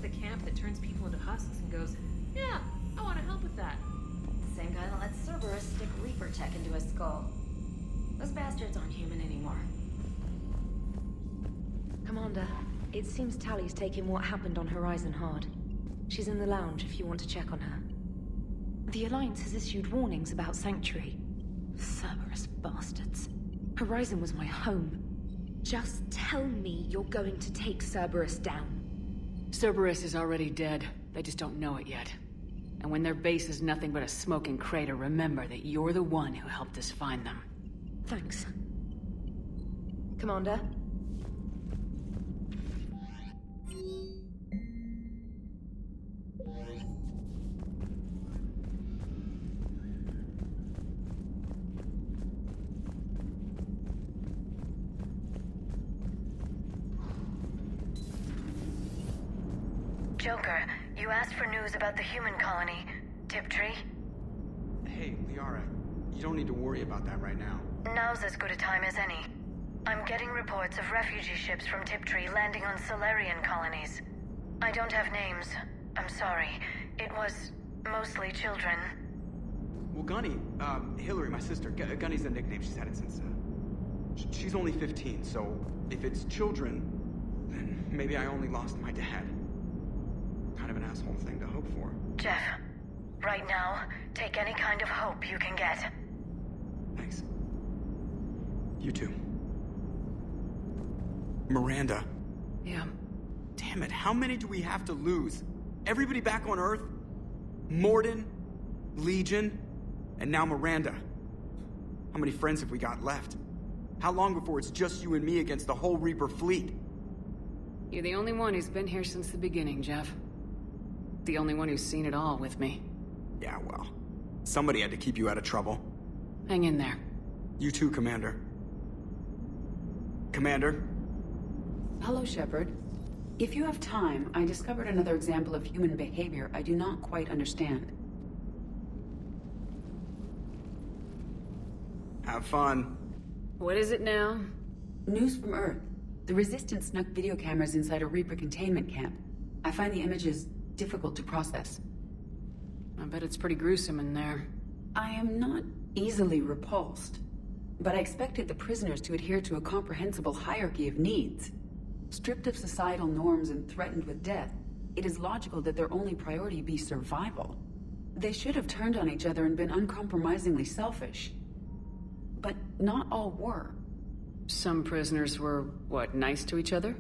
to the camp that turns people into husks and goes, yeah, I want to help with that. The same guy that lets Cerberus stick Reaper tech into his skull. Those bastards aren't human anymore. Commander, it seems Tally's taking what happened on Horizon hard. She's in the lounge if you want to check on her. The Alliance has issued warnings about Sanctuary. Cerberus bastards. Horizon was my home. Just tell me you're going to take Cerberus down. Cerberus is already dead. They just don't know it yet. And when their base is nothing but a smoking crater, remember that you're the one who helped us find them. Thanks. Commander? Joker, you asked for news about the human colony, Tiptree. Hey, Liara, you don't need to worry about that right now. Now's as good a time as any. I'm getting reports of refugee ships from Tiptree landing on Solarian colonies. I don't have names. I'm sorry. It was mostly children. Well, Gunny, Hillary, my sister, Gunny's the nickname she's had it since, she's only 15, so if it's children, then maybe I only lost my dad. Kind of an asshole thing to hope for. Jeff, right now, take any kind of hope you can get. Thanks. You too. Miranda. Yeah. Damn it, how many do we have to lose? Everybody back on Earth? Morden? Legion? And now Miranda. How many friends have we got left? How long before it's just you and me against the whole Reaper fleet? You're the only one who's been here since the beginning, Jeff. The only one who's seen it all with me. Yeah, well, somebody had to keep you out of trouble. Hang in there. You too, Commander. Commander? Hello, Shepard. If you have time, I discovered another example of human behavior I do not quite understand. Have fun. What is it now? News from Earth. The Resistance snuck video cameras inside a Reaper containment camp. I find the images difficult to process. I bet it's pretty gruesome in there. I am not easily repulsed, but I expected the prisoners to adhere to a comprehensible hierarchy of needs. Stripped of societal norms and threatened with death, it is logical that their only priority be survival. They should have turned on each other and been uncompromisingly selfish. But not all were. Some prisoners were, what, nice to each other?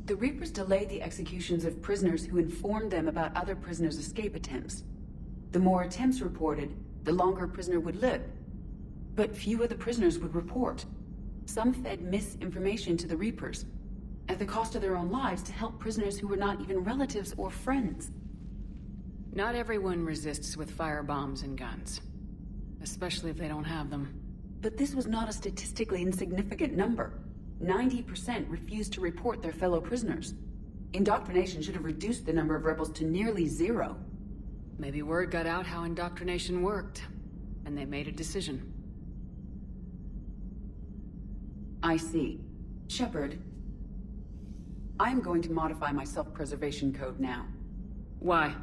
The Reapers delayed the executions of prisoners who informed them about other prisoners' escape attempts. The more attempts reported, the longer a prisoner would live. But few of the prisoners would report. Some fed misinformation to the Reapers, at the cost of their own lives, to help prisoners who were not even relatives or friends. Not everyone resists with firebombs and guns. Especially if they don't have them. But this was not a statistically insignificant number. 90% refused to report their fellow prisoners. Indoctrination should have reduced the number of rebels to nearly zero. Maybe word got out how indoctrination worked, and they made a decision. I see. Shepard, I'm going to modify my self-preservation code now. Why?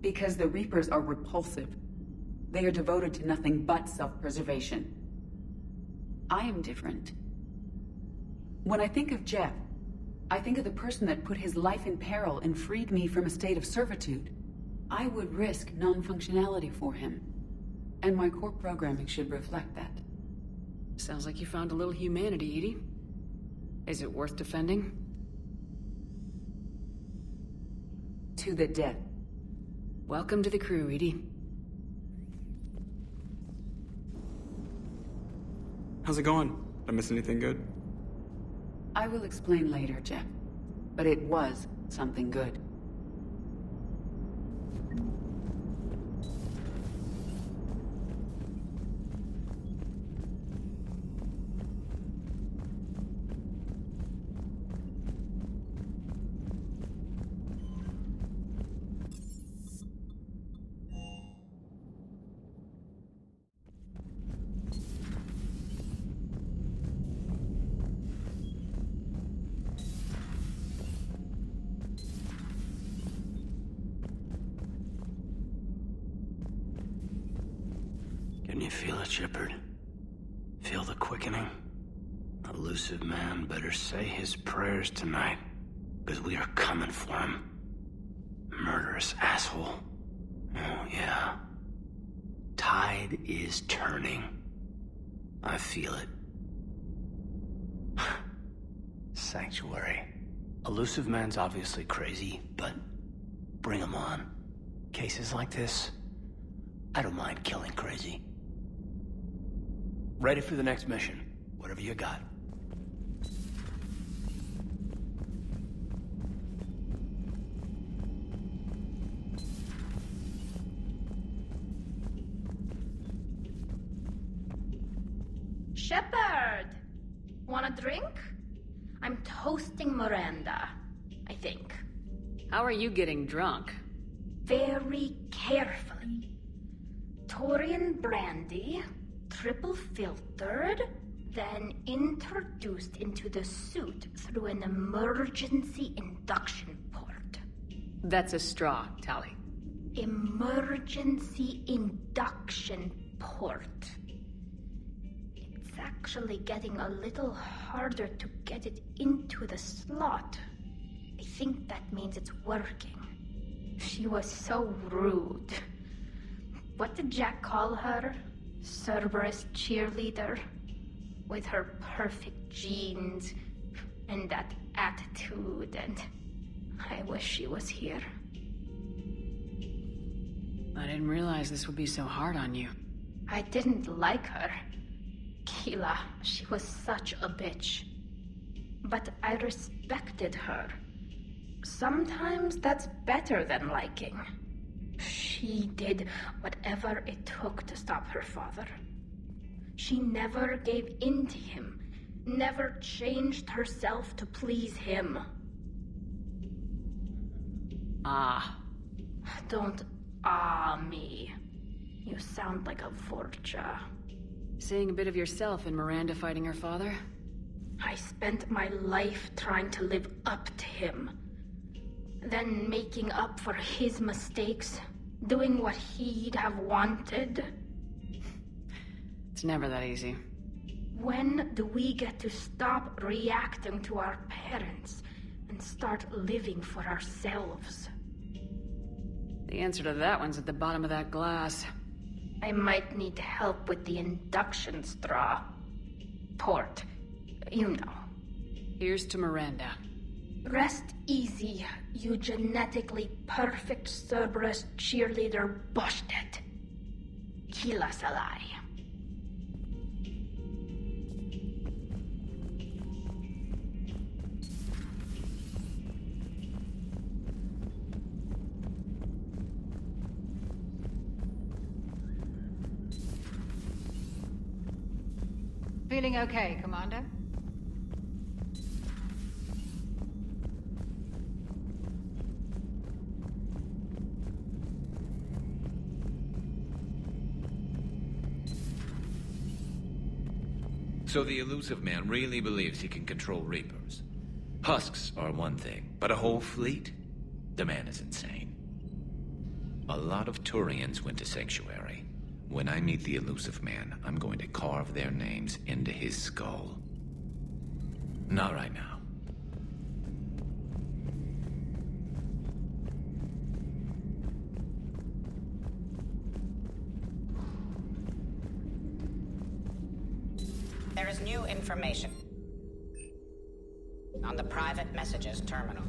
Because the Reapers are repulsive. They are devoted to nothing but self-preservation. I am different. When I think of Jeff, I think of the person that put his life in peril and freed me from a state of servitude. I would risk non-functionality for him. And my core programming should reflect that. Sounds like you found a little humanity, Edie. Is it worth defending? To the death. Welcome to the crew, Edie. How's it going? Did I miss anything good? I will explain later, Jeff. But it was something good. Can you feel it, Shepard? Feel the quickening? Elusive man better say his prayers tonight, because we are coming for him. Murderous asshole. Oh, yeah. Tide is turning. I feel it. Sanctuary. Elusive man's obviously crazy, but bring him on. Cases like this, I don't mind killing crazy. Ready for the next mission. Whatever you got. Shepard! Want a drink? I'm toasting Miranda, I think. How are you getting drunk? Very carefully. Taurian brandy, triple filtered, then introduced into the suit through an emergency induction port. That's a straw, Tali. Emergency induction port. It's actually getting a little harder to get it into the slot. I think that means it's working. She was so rude. What did Jack call her? Cerberus cheerleader? With her perfect genes and that attitude, and I wish she was here. I didn't realize this would be so hard on you. I didn't like her. Keela, she was such a bitch. But I respected her. Sometimes that's better than liking. She did whatever it took to stop her father. She never gave in to him, never changed herself to please him. Ah. Don't me. You sound like a Vorcha. Seeing a bit of yourself in Miranda fighting her father? I spent my life trying to live up to him. Then making up for his mistakes, doing what he'd have wanted. It's never that easy. When do we get to stop reacting to our parents and start living for ourselves? The answer to that one's at the bottom of that glass. I might need help with the induction straw. Port. You know. Here's to Miranda. Rest easy, you genetically perfect Cerberus cheerleader Boshtet. Kila Salai. Feeling okay, Commander? So the elusive man really believes he can control Reapers. Husks are one thing, but a whole fleet? The man is insane. A lot of Turians went to Sanctuary. When I meet the elusive man, I'm going to carve their names into his skull. Not right now. There is new information on the private messages terminal.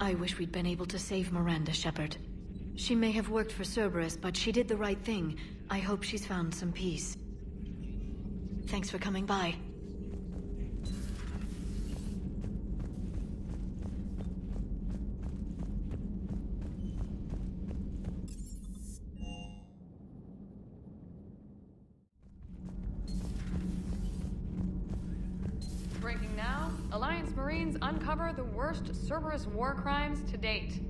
I wish we'd been able to save Miranda, Shepard. She may have worked for Cerberus, but she did the right thing. I hope she's found some peace. Thanks for coming by. Breaking now, Alliance Marines uncover the worst Cerberus war crimes to date.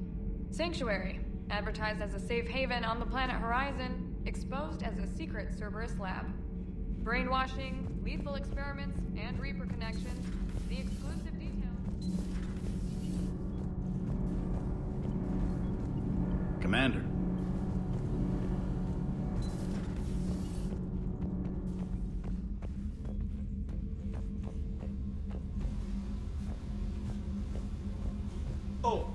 Sanctuary, advertised as a safe haven on the planet Horizon, exposed as a secret Cerberus lab. Brainwashing, lethal experiments, and Reaper connections. The exclusive details. Commander. Oh,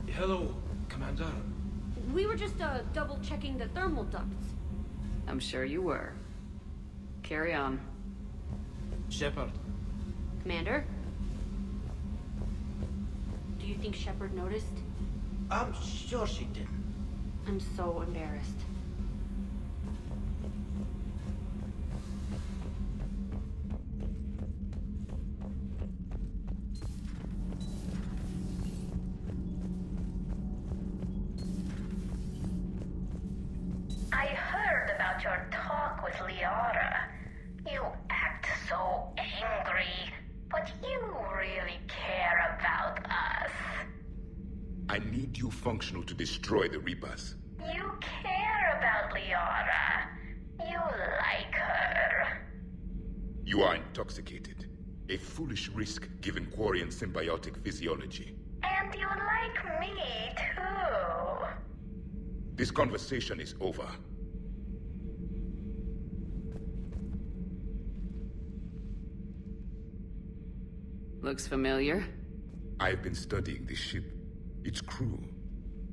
hello, Commander. We were just, double-checking the thermal ducts. I'm sure you were. Carry on. Shepard. Commander? Do you think Shepard noticed? I'm sure she did. I'm so embarrassed. I heard about your talk with Liara. You act so angry, but you really care about us. I need you functional to destroy the Reapers. You care about Liara. You like her. You are intoxicated. A foolish risk given Quarian symbiotic physiology. And you like me, too. This conversation is over. Looks familiar. I've been studying this ship. Its crew.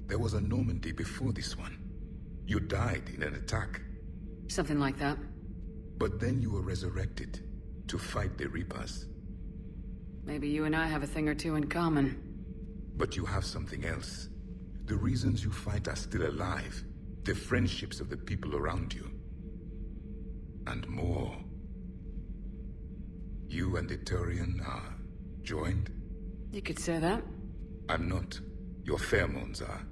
There was a Normandy before this one. You died in an attack. Something like that. But then you were resurrected to fight the Reapers. Maybe you and I have a thing or two in common. But you have something else. The reasons you fight are still alive. The friendships of the people around you. And more. You and the Turian are joined? You could say that. I'm not. Your pheromones are.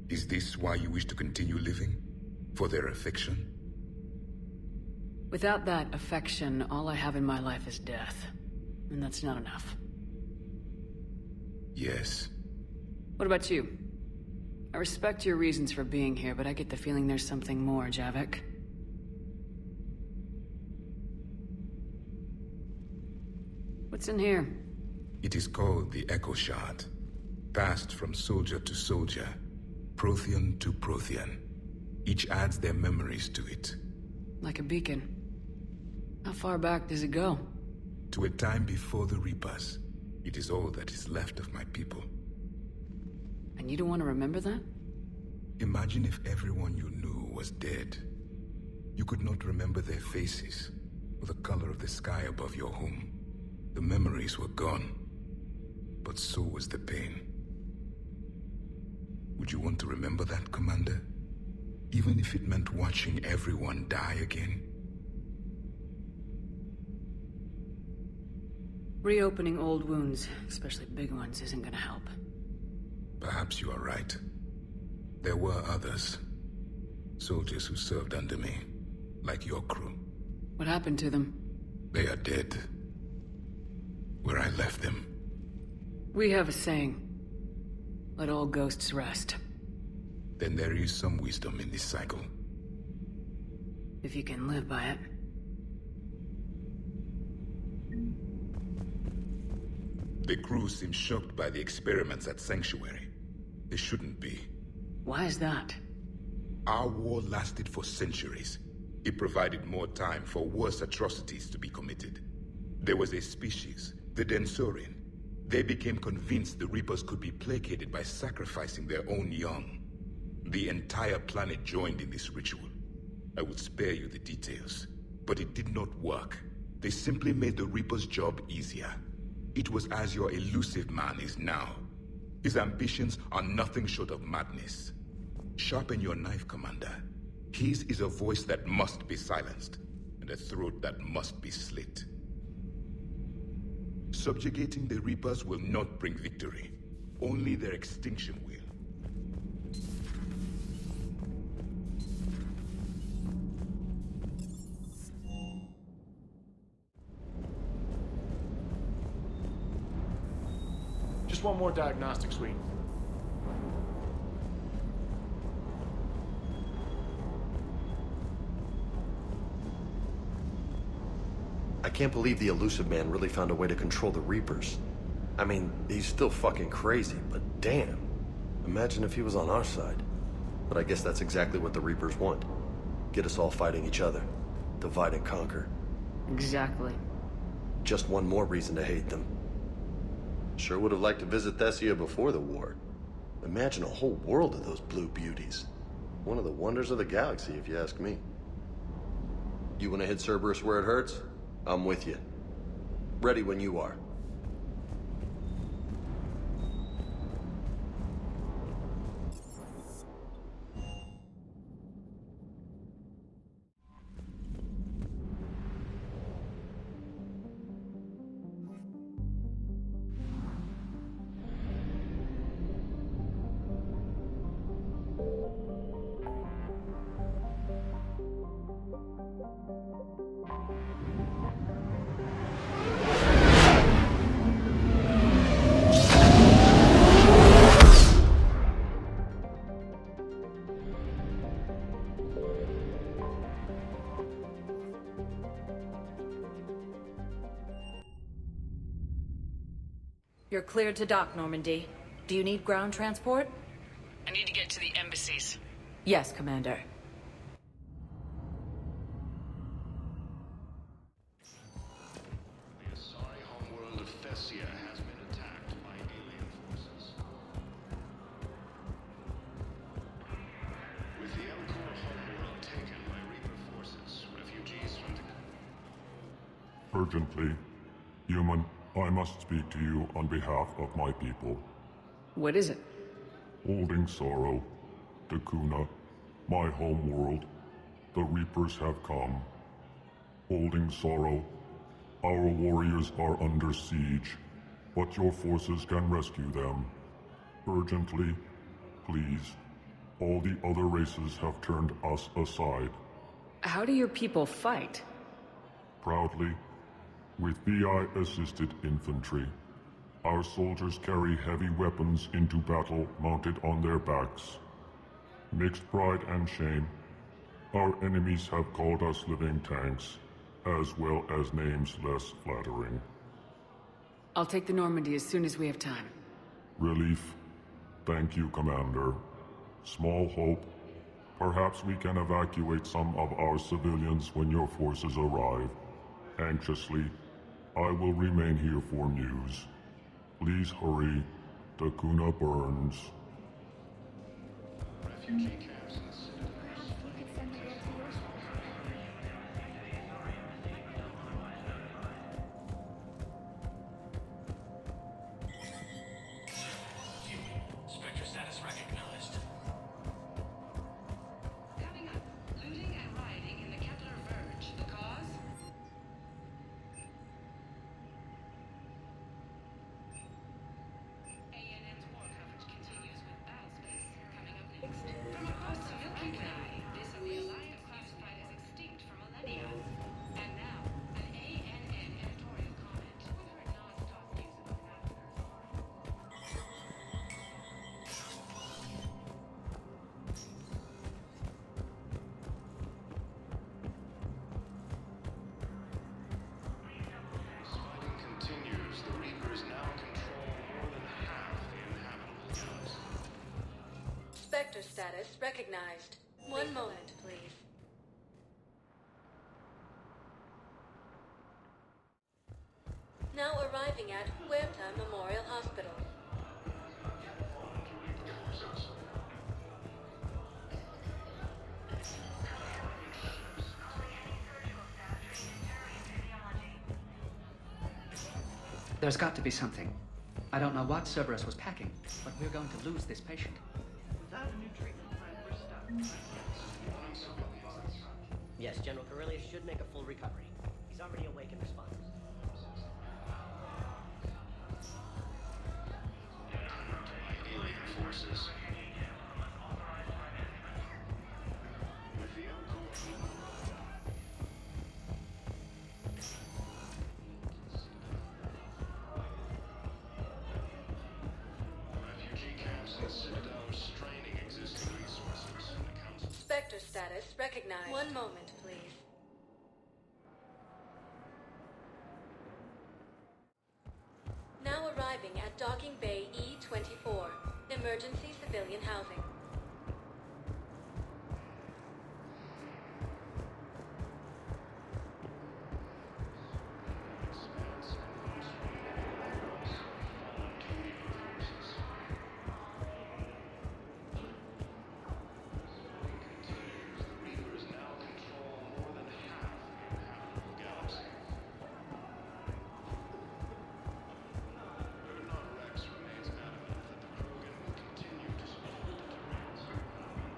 Is this why you wish to continue living? For their affection? Without that affection, all I have in my life is death. And that's not enough. Yes. What about you? I respect your reasons for being here, but I get the feeling there's something more, Javik. What's in here? It is called the Echo Shard. Passed from soldier to soldier. Prothean to Prothean. Each adds their memories to it. Like a beacon. How far back does it go? To a time before the Reapers. It is all that is left of my people. And you don't want to remember that? Imagine if everyone you knew was dead. You could not remember their faces, or the color of the sky above your home. The memories were gone, but so was the pain. Would you want to remember that, Commander? Even if it meant watching everyone die again? Reopening old wounds, especially big ones, isn't gonna help. Perhaps you are right. There were others. Soldiers who served under me, like your crew. What happened to them? They are dead. Where I left them. We have a saying. Let all ghosts rest. Then there is some wisdom in this cycle. If you can live by it. The crew seem shocked by the experiments at Sanctuary. They shouldn't be. Why is that? Our war lasted for centuries. It provided more time for worse atrocities to be committed. There was a species, the Densorian. They became convinced the Reapers could be placated by sacrificing their own young. The entire planet joined in this ritual. I would spare you the details, but it did not work. They simply made the Reaper's job easier. It was as your elusive man is now. His ambitions are nothing short of madness. Sharpen your knife, Commander. His is a voice that must be silenced, and a throat that must be slit. Subjugating the Reapers will not bring victory. Only their extinction will. Just one more diagnostic suite. I can't believe the elusive man really found a way to control the Reapers. I mean, he's still fucking crazy, but damn. Imagine if he was on our side. But I guess that's exactly what the Reapers want. Get us all fighting each other. Divide and conquer. Exactly. Just one more reason to hate them. Sure would have liked to visit Thessia before the war. Imagine a whole world of those blue beauties. One of the wonders of the galaxy, if you ask me. You want to hit Cerberus where it hurts? I'm with you. Ready when you are. You're cleared to dock, Normandy. Do you need ground transport? I need to get to the embassies. Yes, Commander. The Asari homeworld of Thessia has been attacked by alien forces. With the Elcor homeworld taken by Reaper forces, refugees from the... Urgently, human, I must speak to you on behalf of my people. What is it? Holding sorrow, Dakuna, my home world, the Reapers have come. Holding sorrow, our warriors are under siege, but your forces can rescue them. Urgently, please. All the other races have turned us aside. How do your people fight? Proudly, with VI-assisted infantry. Our soldiers carry heavy weapons into battle mounted on their backs. Mixed pride and shame, our enemies have called us living tanks, as well as names less flattering. I'll take the Normandy as soon as we have time. Relief. Thank you, Commander. Small hope. Perhaps we can evacuate some of our civilians when your forces arrive. Anxiously, I will remain here for news. Please hurry. Dakuna burns. Refugee camps and citadels. Spectre status recognized. Coming up, looting and rioting in the Kettler Verge. The cause? ANN's war coverage continues with Battlespace coming up next. From across the Milky Way, this is the Alliance classified as extinct for millennia. And now, an ANN editorial comment with her non-stop use of vernacular. Fighting continues. The Reapers now control more than half the inhabitable galaxy. Spectre status recognized. One moment, please. Now arriving at Huerta Memorial Hospital. There's got to be something. I don't know what Cerberus was packing, but we're going to lose this patient. Without a new treatment plan, we're stuck. Yes, General Corellius should make a full recovery. He's already awake and responsive. Alien forces. With the Elcor refugee camps and citadels straining existing resources. The council. Spectre status recognized. One moment, please. Now arriving at Docking Bay E-24. Emergency civilian civilian housing.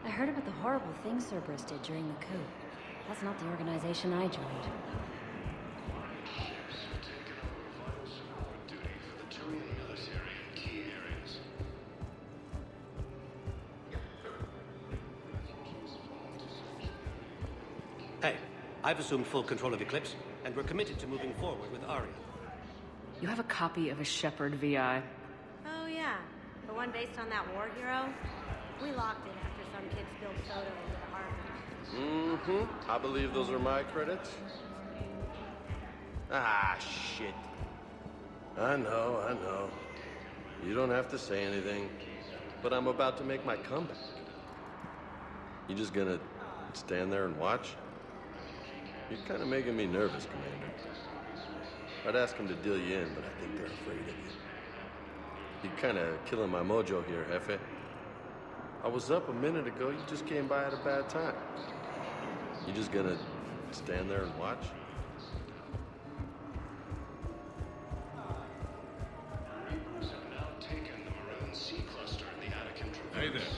I heard about the horrible things Cerberus did during the coup. That's not the organization I joined. Hey, I've assumed full control of Eclipse, and we're committed to moving forward with Aria. You have a copy of a Shepard VI? Oh yeah, the one based on that war hero? We locked it after some kid spilled soda into the harbor. Mm-hmm. I believe those are my credits. Ah, shit. I know. You don't have to say anything, but I'm about to make my comeback. You just gonna stand there and watch? You're kind of making me nervous, Commander. I'd ask them to deal you in, but I think they're afraid of you. You're kind of killing my mojo here, Jefe. I was up a minute ago, you just came by at a bad time. You just gonna stand there and watch? Reapers have now taken the Maroon Sea cluster in the Attican Traverse. Hey there.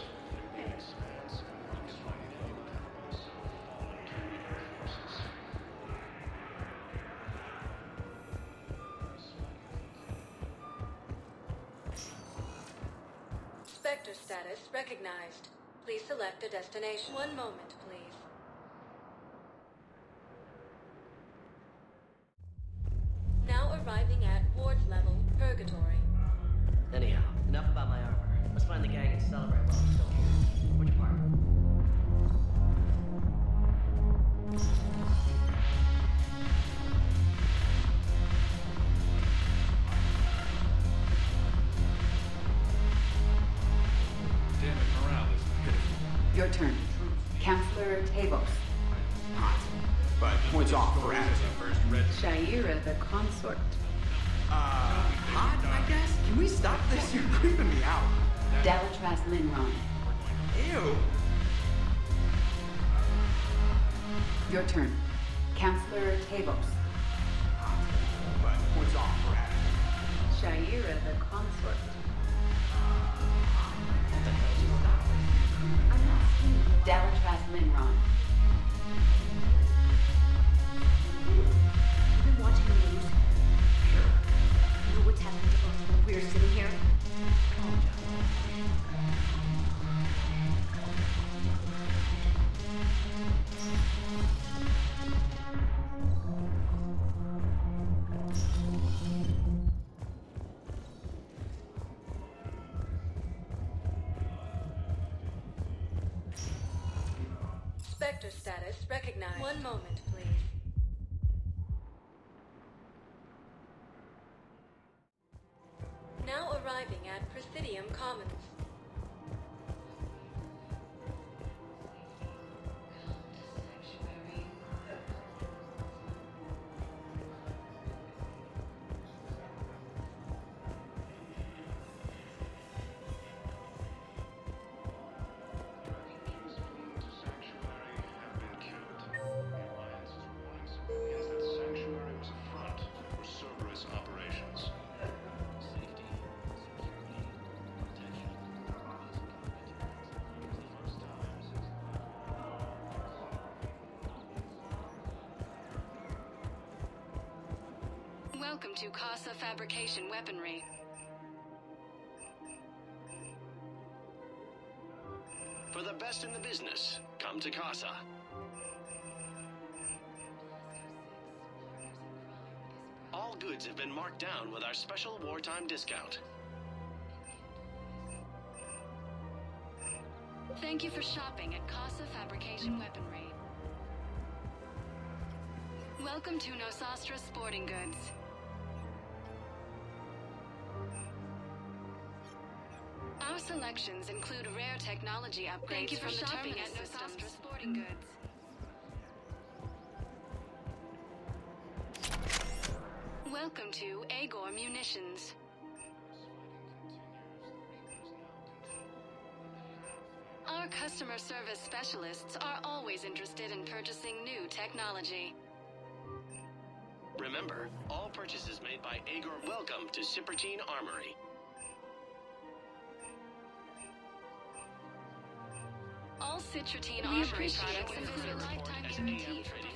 Spectre status recognized. Please select a destination. One moment, please. Now arriving at Ward's level, Purgatory. Anyhow, enough about my armor. Let's find the gang and celebrate while we're still here. Which part? Damn it, morale is pitiful. Your turn. Counselor Tavos. But points off for attitude. Shaira the consort. Hot, I guess? Can we stop this? You're creeping me out. Dalatras Linron. Ew. Your turn. Counselor Tavos. But points off for attitude. Shaira the consort. Dalatras Linron. You've been watching the news? Sure. You know what's happening to us while we're sitting here? Calm Spectre status recognized. One moment, please. Now arriving at Presidium Commons. Sanctuary was a front for Cerberus operations. Welcome to Casa Fabrication Weaponry. For the best in the business, come to Casa. All goods have been marked down with our special wartime discount. Thank you for shopping at Casa Fabrication Weaponry. Welcome to Nosastra Sporting Goods. Our selection selections include rare technology upgrades from the Terminus systems. Sporting Goods. Welcome to Agor Munitions. Our customer service specialists are always interested in purchasing new technology. Remember, all purchases made by Agor welcome to Cipertine Armory. All Citrotine Armory products include a lifetime guarantee for